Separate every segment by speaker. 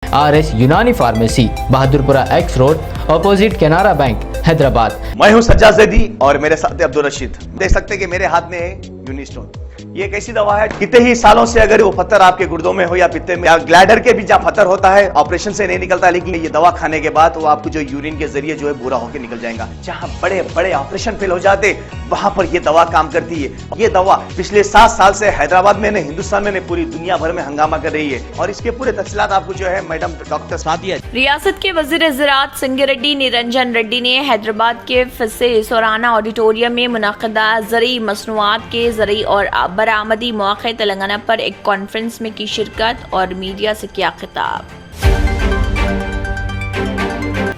Speaker 1: RS यूनानी pharmacy, Bahadurpura X road, opposite Canara bank, Hyderabad.
Speaker 2: मैं हूं सज्जाद ज़ैदी और मेरे साथ अब्दुल रशीद। देख सकते हैं कि मेरे हाथ में है यूनिस्टोन। ये एक ऐसी दवा है, कितने ही सालों से अगर वो पत्थर आपके गुर्दों में हो या पित्ते में या ग्लैडर के भी जहाँ पत्थर होता है, ऑपरेशन से नहीं निकलता, लेकिन ये दवा खाने के बाद वो आपको जो यूरिन के जरिए जो है बुरा होकर निकल जाएगा। जहाँ बड़े बड़े ऑपरेशन फेल हो जाते, वहां पर ये दवा काम करती है। ये दवा पिछले 7 साल से हैदराबाद में, हिंदुस्तान में, पूरी दुनिया भर में हंगामा कर रही है। और इसके पूरे तफसीलात आपको जो है मैडम डॉक्टर सादिया।
Speaker 3: रियासत के वजीर ज़राअत संगारेड्डी निरंजन रेड्डी ने हैदराबाद के फिसे सोराना ऑडिटोरियम में मुनक़दा ज़रई मसनूआत के ज़रई और बरामदी मौक़े तेलंगाना पर एक कॉन्फ्रेंस में की शिरकत और मीडिया से किया खिताब।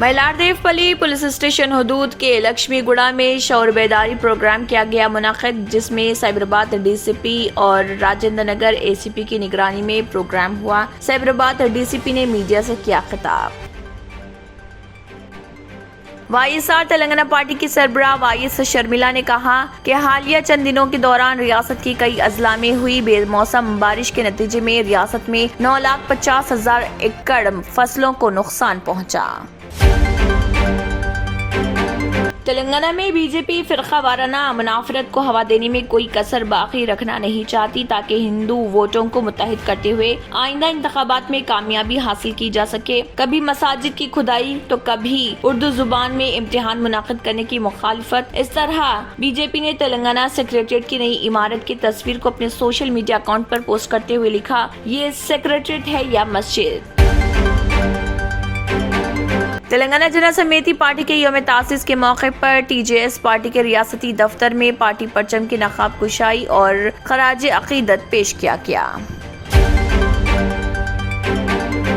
Speaker 3: मैलारदेवपल्ली पुलिस स्टेशन हदूद के लक्ष्मीगुड़ा में शौर बेदारी प्रोग्राम किया गया मुनक़िद, जिसमें साइबराबाद DCP और राजेंद्र नगर ACP की निगरानी में प्रोग्राम हुआ। साइबराबाद DCP ने मीडिया से किया खिताब। YSR तेलंगाना पार्टी की सरबराह YS शर्मिला ने कहा कि हालिया चंद दिनों के दौरान रियासत की कई अजला में हुई बेमौसम बारिश के नतीजे में रियासत में 9,50,000 एकड़ फसलों को नुकसान पहुंचा। तेलंगाना में बीजेपी फिरका वाराना मुनाफरत को हवा देने में कोई कसर बाकी रखना नहीं चाहती, ताकि हिंदू वोटों को मुत्तहिद करते हुए आइंदा इंतखाबात में कामयाबी हासिल की जा सके। कभी मसाजिद की खुदाई तो कभी उर्दू जुबान में इम्तिहान मुनाकिद करने की मुखालिफत। इस तरह बीजेपी ने तेलंगाना सेक्रेटरिएट की नई इमारत की तस्वीर को अपने सोशल मीडिया अकाउंट पर पोस्ट करते हुए लिखा, ये सेक्रेटरिएट है या मस्जिद। तेलंगाना जना समिति पार्टी के यौम तासीस के मौके पर TJS पार्टी के रियासती दफ्तर में पार्टी परचम की नकाब कुशाई और खराज अकीदत पेश किया गया।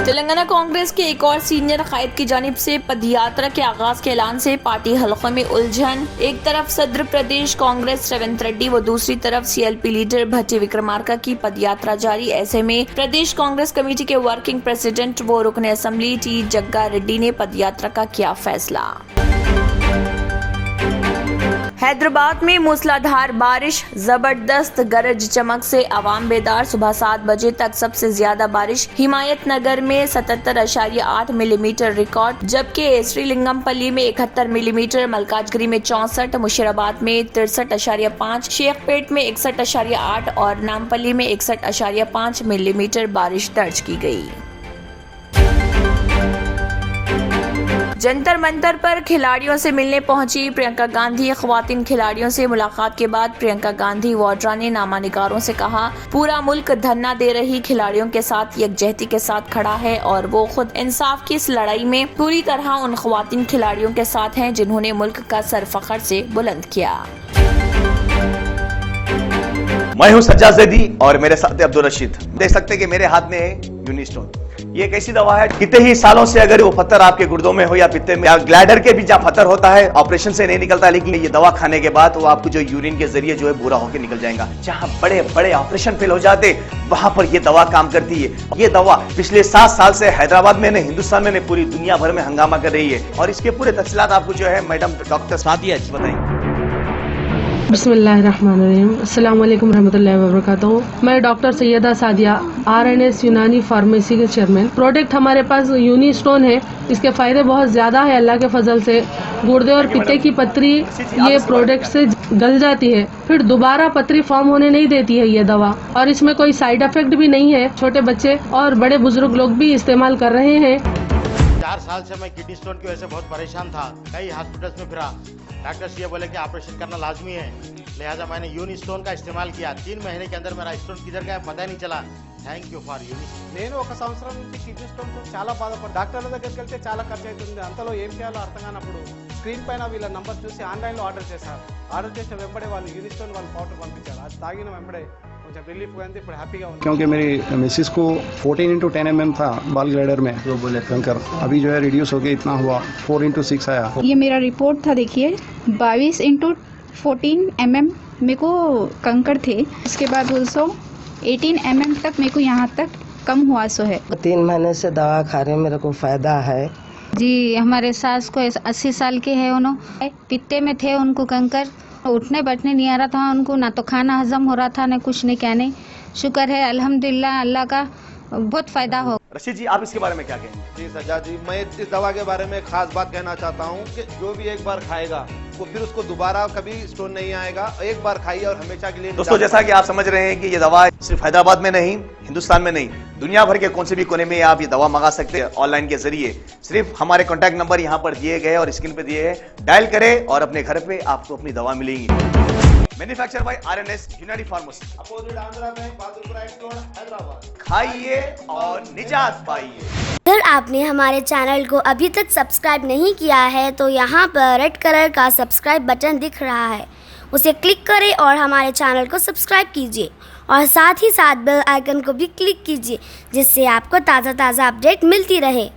Speaker 3: तेलंगाना कांग्रेस के एक और सीनियर कायद की जानिब से पदयात्रा के आगाज के ऐलान से पार्टी हलकों में उलझन। एक तरफ सदर प्रदेश कांग्रेस रेवंत रेड्डी व दूसरी तरफ CLP लीडर भट्टी विक्रमार्का की पदयात्रा जारी। ऐसे में प्रदेश कांग्रेस कमेटी के वर्किंग प्रेसिडेंट व रुकन असेंबली T जग्गा रेड्डी ने पदयात्रा का किया फैसला। हैदराबाद में मूसलाधार बारिश, जबरदस्त गरज चमक से आवाम बेदार। सुबह 7 बजे तक सबसे ज्यादा बारिश हिमायत नगर में 77.8 मिलीमीटर रिकॉर्ड, जबकि श्रीलिंगमपल्ली में 71 मिलीमीटर, मलकाजगिरी में 64, मुशीराबाद में 63.5, शेखपेट में 61.8 और नामपल्ली में 61.5 मिलीमीटर बारिश दर्ज की गई। जंतर मंतर पर खिलाड़ियों से मिलने पहुंची प्रियंका गांधी। ख्वातीन खिलाड़ियों से मुलाकात के बाद प्रियंका गांधी वाड्रा ने नामानिगारों से कहा, पूरा मुल्क धरना दे रही खिलाड़ियों के साथ यकजहती के साथ खड़ा है और वो खुद इंसाफ की इस लड़ाई में पूरी तरह उन ख्वातीन खिलाड़ियों के साथ हैं जिन्होंने मुल्क का सर फख्र से बुलंद किया।
Speaker 2: मैं हूं सज्जाद ज़ैदी और मेरे साथ अब्दुल रशीद। देख सकते हैं कि मेरे हाथ में है यूनिस्टोन। ये एक ऐसी दवा है, कितने ही सालों से अगर वो पत्थर आपके गुर्दों में हो या पित्ते में या ग्लैडर के भी जहाँ पत्थर होता है, ऑपरेशन से नहीं निकलता, लेकिन ये दवा खाने के बाद वो आपको जो यूरिन के जरिए जो है बुरा होकर निकल जाएगा। जहाँ बड़े बड़े ऑपरेशन फेल हो जाते, वहां पर ये दवा काम करती है। ये दवा पिछले 7 साल से हैदराबाद में, हिंदुस्तान में, पूरी दुनिया भर में हंगामा कर रही है। और इसके पूरे तफसीलात आपको जो है मैडम डॉक्टर सादिया बताएंगे।
Speaker 4: बिस्मिल्लाहिर्रहमानिर्रहीम, अस्सलाम वालेकुम रहमतुल्लाहि व बरकातहू। मैं डॉक्टर सैयदा सादिया RNS यूनानी फार्मेसी के चेयरमैन। प्रोडक्ट हमारे पास यूनिस्टोन है। इसके फायदे बहुत ज्यादा है अल्लाह के फजल से। गुर्दे और पित्ते की पथरी ये प्रोडक्ट से गल जाती है, फिर दोबारा पथरी फॉर्म होने नहीं देती है ये दवा। और इसमें कोई साइड इफेक्ट भी नहीं है। छोटे बच्चे और बड़े बुजुर्ग लोग भी इस्तेमाल कर रहे हैं।
Speaker 5: 4 साल से मैं किडनी स्टोन की वजह से बहुत परेशान था। कई हॉस्पिटल्स में फिरा, डॉक्टर्स ये बोले कि ऑपरेशन करना लाजमी है, लिहाजा मैंने यूनिस्टोन का इस्तेमाल किया। 3 महीने के अंदर मेरा स्टोन किधर गया पता नहीं चला। థ్యాంక్ యూ ఫర్ యూనిస్టోన్.
Speaker 6: నేను 1 సంవత్సరం నుంచి కిడ్నీ స్టోన్తో చాలా బాధపడ్డా. డాక్టర్ల దగ్గరికి వెళ్తే చాలా ఖర్చు అవుతుంది. అంతలో ఏం చేయాలో అర్థం కానప్పుడు స్క్రీన్ పైన వీళ్ళ నంబర్ చూసి ఆన్లైన్లో ఆర్డర్ చేశారు. ఆర్డర్ చేసిన వెంబడే వాళ్ళు యూనిస్టోన్ వాళ్ళు పౌడర్ పంపించారు. అది తాగిన వెంబడే కొంచెం రిలీఫ్ గా ఉంది. ఇప్పుడు హ్యాపీగా ఉంది.
Speaker 7: क्योंकि मेरी मिसिस को 14x10 mm था बाल ग्लाइडर में जो बोले कंकर, अभी जो है रिड्यूस हो गया, इतना हुआ 4x6 आया।
Speaker 8: ये मेरा रिपोर्ट था, देखिए 22x14 mm मेरे को कंकर थे। उसके बाद 18 mm तक मेरे को यहाँ तक कम हुआ सो है।
Speaker 9: 3 महीने से दवा खा रहे, मेरे को फायदा है
Speaker 8: जी। हमारे सास को 80 साल के है, उन्होंने पित्ते में थे, उनको कंकर, उठने बैठने नहीं आ रहा था उनको, ना तो खाना हजम हो रहा था, ना कुछ नहीं, क्या नहीं। शुक्र है अल्हम्दुलिल्लाह, अल्लाह का बहुत फायदा हो।
Speaker 2: रशीद जी, आप इसके बारे में क्या कहेंगे?
Speaker 10: जी सज्जाद जी, मैं इस दवा के बारे में खास बात कहना चाहता हूँ कि जो भी एक बार खाएगा वो फिर उसको दोबारा कभी स्टोन नहीं आएगा। एक बार खाइए और हमेशा के लिए।
Speaker 2: दोस्तों, जैसा कि आप समझ रहे हैं कि ये दवा सिर्फ हैदराबाद में नहीं, हिंदुस्तान में नहीं, दुनिया भर के कौन से भी कोने में आप ये दवा मंगा सकते हैं ऑनलाइन के जरिए। सिर्फ हमारे कॉन्टैक्ट नंबर यहाँ पर दिए गए और स्क्रीन पे दिए हैं, डायल करें और अपने घर पे आपको अपनी दवा मिलेगी। मैन्युफैक्चर बाय आरएनएस यूनानी pharmacy,
Speaker 5: opposite Andhra bank, Bahadurpura x road, Hyderabad.
Speaker 2: खाइए और निजात पाइए।
Speaker 11: अगर आपने हमारे चैनल को अभी तक सब्सक्राइब नहीं किया है तो यहाँ पर रेड कलर का सब्सक्राइब बटन दिख रहा है, उसे क्लिक करें और हमारे चैनल को सब्सक्राइब कीजिए और साथ ही साथ बेल आइकन को भी क्लिक कीजिए, जिससे आपको ताज़ा अपडेट मिलती रहे।